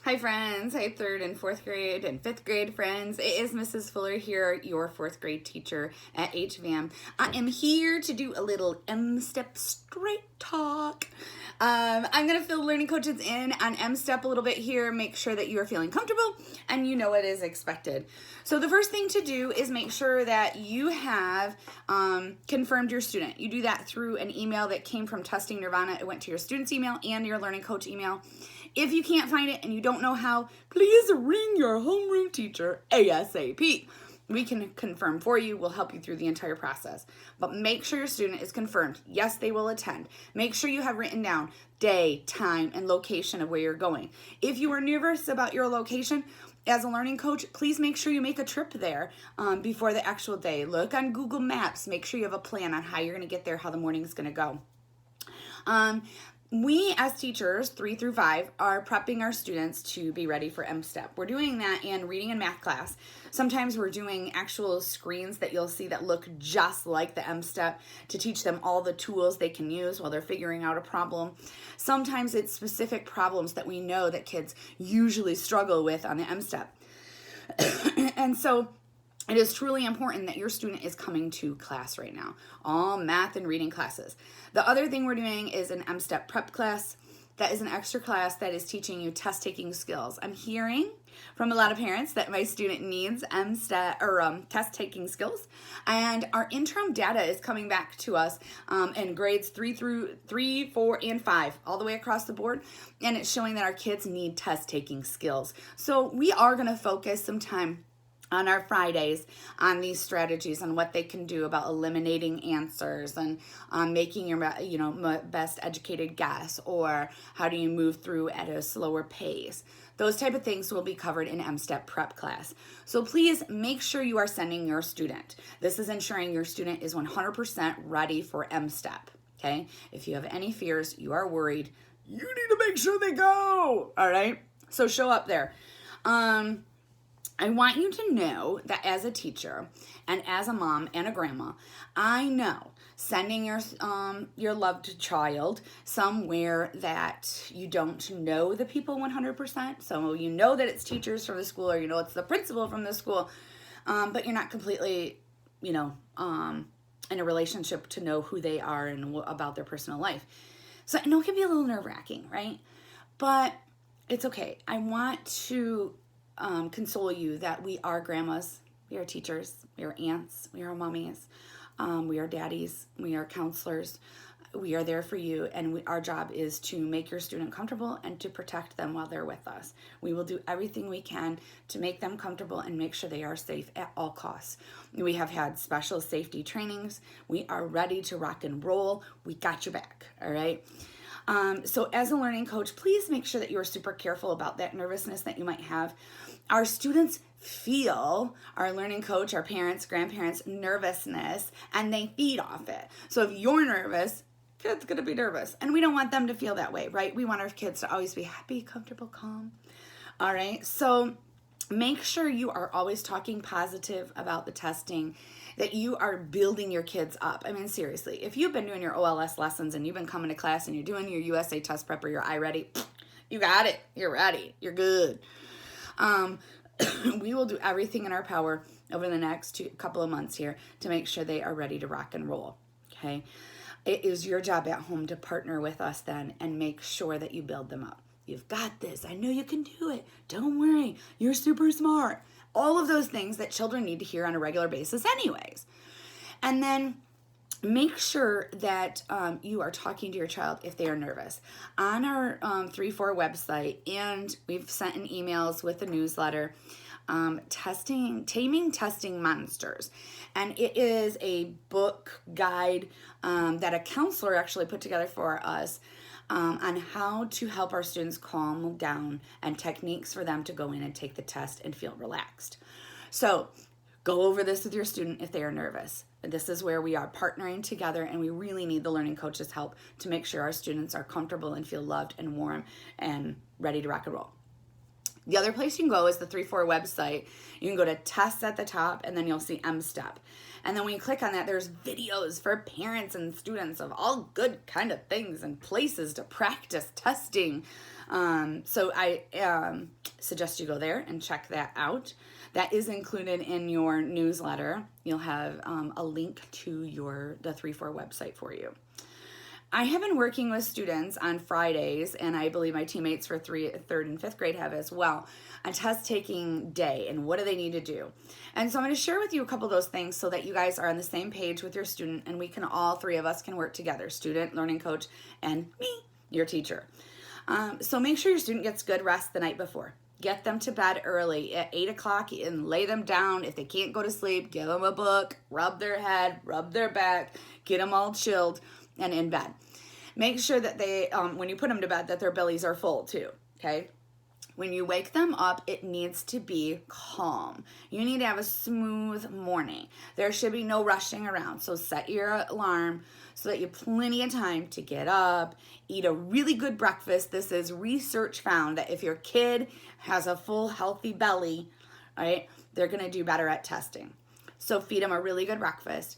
Hi friends, hi 3rd and 4th grade and 5th grade friends. It is Mrs. Fuller here, your 4th grade teacher at HVAM. I am here to do a little MStep straight talk. I'm going to fill learning coaches in on MStep a little bit here, make sure that you are feeling comfortable and you know what is expected. So the first thing to do is make sure that you have confirmed your student. You do that through an email that came from Testing Nirvana. It went to your student's email and your learning coach email. If you can't find it and you don't know how, please ring your homeroom teacher ASAP. We can confirm for you. We'll help you through the entire process. But make sure your student is confirmed. Yes, they will attend. Make sure you have written down day, time, and location of where you're going. If you are nervous about your location, as a learning coach, please make sure you make a trip there before the actual day. Look on Google Maps. Make sure you have a plan on how you're going to get there, how the morning is going to go. We as teachers, 3 through 5, are prepping our students to be ready for MStep. We're doing that in reading and math class. Sometimes we're doing actual screens that you'll see that look just like the MStep to teach them all the tools they can use while they're figuring out a problem. Sometimes it's specific problems that we know that kids usually struggle with on the MStep. And so it is truly important that your student is coming to class right now, all math and reading classes. The other thing we're doing is an MStep prep class. That is an extra class that is teaching you test-taking skills. I'm hearing from a lot of parents that my student needs MStep or test-taking skills, and our interim data is coming back to us in grades 3, 4, and 5, all the way across the board, and it's showing that our kids need test-taking skills. So we are going to focus some time on our Fridays on these strategies and what they can do about eliminating answers and making your best educated guess, or how do you move through at a slower pace. Those type of things will be covered in MStep prep class. So please make sure you are sending your student. This is ensuring your student is 100% ready for MStep, okay? If you have any fears, you are worried, you need to make sure they go, all right? So show up there. I want you to know that as a teacher and as a mom and a grandma, I know sending your loved child somewhere that you don't know the people 100%, so you know that it's teachers from the school or you know it's the principal from the school, but you're not completely, in a relationship to know who they are and about their personal life. So I know it can be a little nerve-wracking, right? But it's okay. I want to console you that we are grandmas, we are teachers, we are aunts, we are mommies, we are daddies, we are counselors. We are there for you, and our job is to make your student comfortable and to protect them while they're with us. We will do everything we can to make them comfortable and make sure they are safe at all costs. We have had special safety trainings. We are ready to rock and roll. We got your back, all right? So as a learning coach, please make sure that you are super careful about that nervousness that you might have. Our students feel our learning coach, our parents, grandparents' nervousness, and they feed off it. So if you're nervous, kids going to be nervous. And we don't want them to feel that way, right? We want our kids to always be happy, comfortable, calm. All right. So make sure you are always talking positive about the testing, that you are building your kids up. I mean, seriously, if you've been doing your OLS lessons and you've been coming to class and you're doing your USA test prep or your iReady, you got it. You're ready. You're good. We will do everything in our power over the next couple of months here to make sure they are ready to rock and roll. Okay. It is your job at home to partner with us then and make sure that you build them up. You've got this. I know you can do it. Don't worry. You're super smart. All of those things that children need to hear on a regular basis anyways. And then make sure that you are talking to your child if they are nervous. On our 3-4 website, and we've sent in emails with the newsletter, Taming Testing Monsters. And it is a book guide that a counselor actually put together for us on how to help our students calm down and techniques for them to go in and take the test and feel relaxed. So go over this with your student if they are nervous. This is where we are partnering together, and we really need the learning coach's help to make sure our students are comfortable and feel loved and warm and ready to rock and roll. The other place you can go is the 3-4 website. You can go to tests at the top, and then you'll see MStep. And then when you click on that, there's videos for parents and students of all good kind of things and places to practice testing. So I suggest you go there and check that out. That is included in your newsletter. You'll have a link to the 3-4 website for you. I have been working with students on Fridays, and I believe my teammates for 3rd and 5th grade have as well, on test taking day and what do they need to do. And so I'm going to share with you a couple of those things so that you guys are on the same page with your student, and we can all 3 of us can work together, student, learning coach, and me, your teacher. So make sure your student gets good rest the night before. Get them to bed early at 8 o'clock and lay them down. If they can't go to sleep, give them a book, rub their head, rub their back, get them all chilled and in bed. Make sure that they, when you put them to bed, that their bellies are full too, okay? When you wake them up, it needs to be calm. You need to have a smooth morning. There should be no rushing around. So set your alarm so that you have plenty of time to get up, eat a really good breakfast. This is research found that if your kid has a full, healthy belly, right, they're going to do better at testing. So feed them a really good breakfast.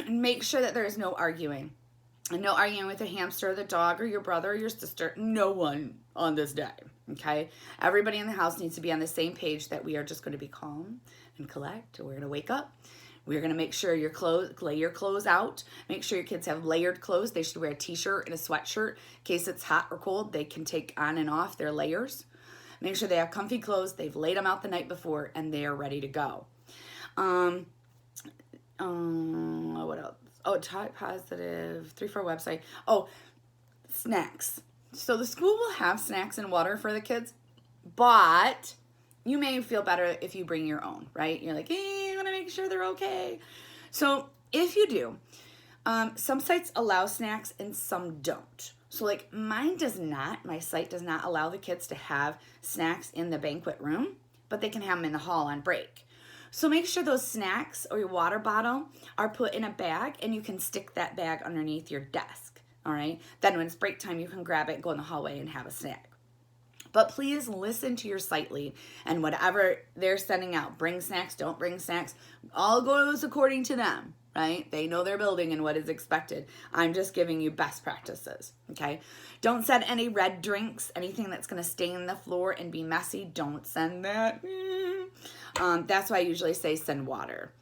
Make sure that there is no arguing. And no arguing with the hamster, the dog, or your brother, or your sister. No one on this day, okay? Everybody in the house needs to be on the same page that we are just going to be calm and collect. We're going to wake up. We're going to make sure lay your clothes out. Make sure your kids have layered clothes. They should wear a t-shirt and a sweatshirt. In case it's hot or cold, they can take on and off their layers. Make sure they have comfy clothes. They've laid them out the night before, and they are ready to go. What else? Oh, type positive, 3-4 website. Oh, snacks. So the school will have snacks and water for the kids, but you may feel better if you bring your own, right? You're like, hey, I want to make sure they're okay. So if you do, some sites allow snacks and some don't. So like mine does not, my site does not allow the kids to have snacks in the banquet room, but they can have them in the hall on break. So make sure those snacks or your water bottle are put in a bag, and you can stick that bag underneath your desk, all right? Then when it's break time, you can grab it, go in the hallway, and have a snack. But please listen to your site lead and whatever they're sending out. Bring snacks, don't bring snacks. All goes according to them, right? They know their building and what is expected. I'm just giving you best practices, okay? Don't send any red drinks, anything that's going to stain the floor and be messy. Don't send that. That's why I usually say send water.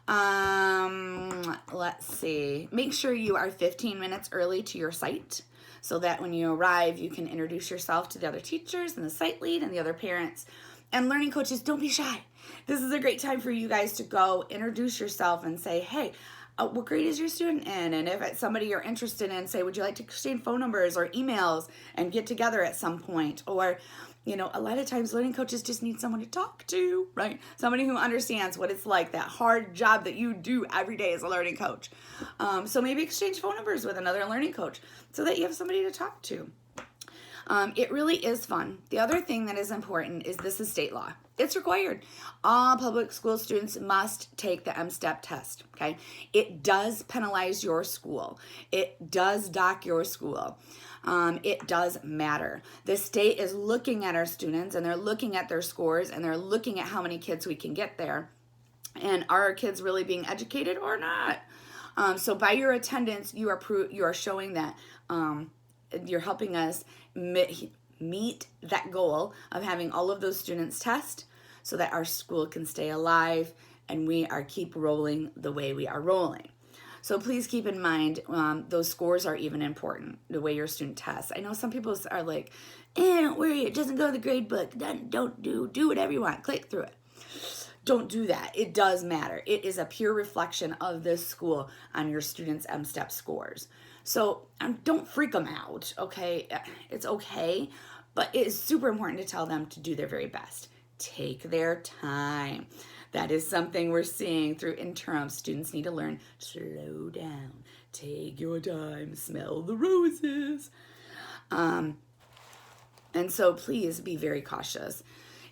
Let's see. Make sure you are 15 minutes early to your site so that when you arrive, you can introduce yourself to the other teachers and the site lead and the other parents. And learning coaches, don't be shy. This is a great time for you guys to go introduce yourself and say, hey, what grade is your student in? And if it's somebody you're interested in, say, would you like to exchange phone numbers or emails and get together at some point? Or, you know, a lot of times learning coaches just need someone to talk to, right? Somebody who understands what it's like, that hard job that you do every day as a learning coach. So maybe exchange phone numbers with another learning coach so that you have somebody to talk to. It really is fun. The other thing that is important is this is state law. It's required. All public school students must take the MStep test, okay? It does penalize your school. It does dock your school. It does matter. The state is looking at our students, and they're looking at their scores, and they're looking at how many kids we can get there. And are our kids really being educated or not? So by your attendance, you are showing that you're helping us meet that goal of having all of those students test so that our school can stay alive and we keep rolling the way we are rolling. So please keep in mind, those scores are even important, the way your student tests. I know some people are like, don't worry, it doesn't go in the grade book. Don't do whatever you want, click through it. Don't do that. It does matter. It is a pure reflection of this school on your students' MStep scores. So don't freak them out, okay? It's okay, but it is super important to tell them to do their very best. Take their time. That is something we're seeing through interim. Students need to learn, slow down, take your time, smell the roses. And so please be very cautious.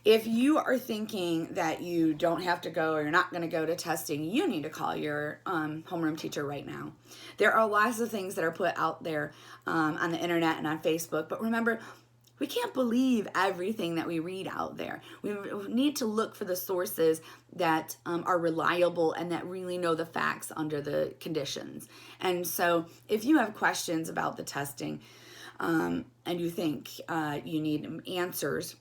If you are thinking that you don't have to go or you're not going to go to testing, you need to call your homeroom teacher right now. There are lots of things that are put out there on the internet and on Facebook, but remember, we can't believe everything that we read out there. We need to look for the sources that are reliable and that really know the facts under the conditions. And so if you have questions about the testing and you think you need answers,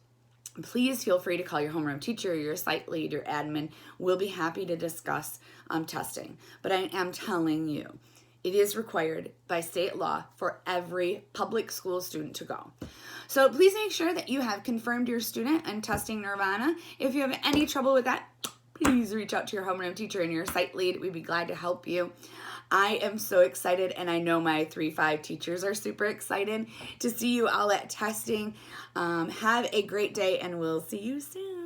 please feel free to call your homeroom teacher, your site lead, your admin. We'll be happy to discuss testing. But I am telling you, it is required by state law for every public school student to go. So please make sure that you have confirmed your student and testing Nirvana. If you have any trouble with that, please reach out to your homeroom teacher and your site lead. We'd be glad to help you. I am so excited, and I know my 3-5 teachers are super excited to see you all at testing. Have a great day, and we'll see you soon.